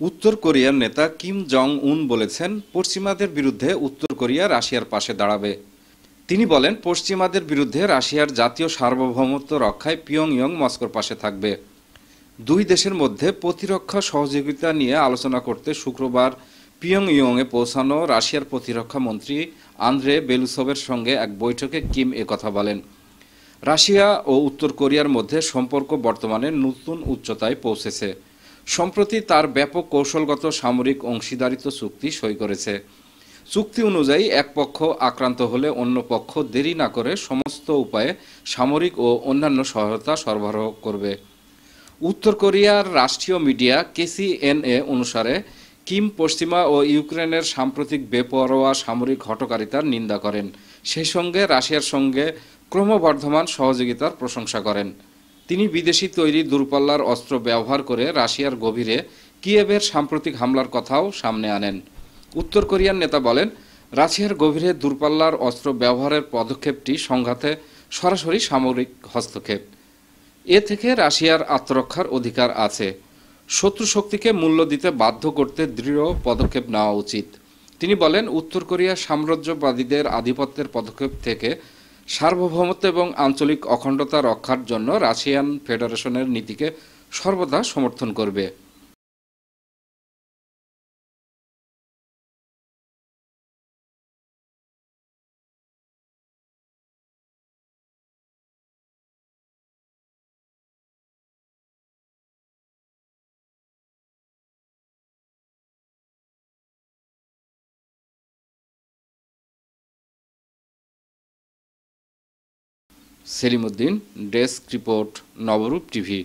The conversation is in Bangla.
উত্তর কোরিয়ার নেতা কিম জং উন বলেছেন, পশ্চিমাদের বিরুদ্ধে উত্তর কোরিয়া রাশিয়ার পাশে দাঁড়াবে। তিনি বলেন, পশ্চিমাদের বিরুদ্ধে রাশিয়ার জাতীয় সার্বভৌমত্ব রক্ষায় পিয়ংইয়ং মস্কোর পাশে থাকবে। দুই দেশের মধ্যে প্রতিরক্ষা সহযোগিতা নিয়ে আলোচনা করতে শুক্রবার পিয়ংইয়ংয়ে পৌঁছানো রাশিয়ার প্রতিরক্ষা মন্ত্রী আন্দ্রে বেলুসভের সঙ্গে এক বৈঠকে কিম একথা বলেন। রাশিয়া ও উত্তর কোরিয়ার মধ্যে সম্পর্ক বর্তমানে নতুন উচ্চতায় পৌঁছেছে। সম্প্রতি তার ব্যাপক কৌশলগত সামরিক অংশীদারিত্ব চুক্তি সই করেছে। চুক্তি অনুযায়ী এক পক্ষ আক্রান্ত হলে অন্য পক্ষ দেরি না করে সমস্ত উপায়ে সামরিক ও অন্যান্য সহায়তা সরবরাহ করবে। উত্তর কোরিয়ার রাষ্ট্রীয় মিডিয়া কেসিএনএ অনুসারে কিম পশ্চিমা ও ইউক্রেনের সাম্প্রতিক বেপরোয়া সামরিক হঠকারিতার নিন্দা করেন, সেই সঙ্গে রাশিয়ার সঙ্গে ক্রমবর্ধমান সহযোগিতার প্রশংসা করেন। তিনি বিদেশি তৈরি দূরপাল্লার অস্ত্র ব্যবহার করে রাশিয়ার গভীরে কিয়েভের সাম্প্রতিক হামলার কথাও সামনে আনেন। উত্তর কোরিয়ার নেতা বলেন, রাশিয়ার গভীরে দূরপাল্লার অস্ত্র ব্যবহারের পদক্ষেপটি সংঘাতে সরাসরি সামরিক হস্তক্ষেপ। এ থেকে রাশিয়ার আত্মরক্ষার অধিকার আছে। শত্রু শক্তিকে মূল্য দিতে বাধ্য করতে দৃঢ় পদক্ষেপ নেওয়া উচিত। তিনি বলেন, উত্তর কোরিয়া সাম্রাজ্যবাদীদের আধিপত্যের পদক্ষেপ থেকে সার্বভৌমত্ব এবং আঞ্চলিক অখণ্ডতা রক্ষার জন্য রাশিয়ান ফেডারেশনের নীতিকে সর্বদা সমর্থন করবে। সেলিম উদ্দিন, ডেস্ক রিপোর্ট, নবরূপ টিভি।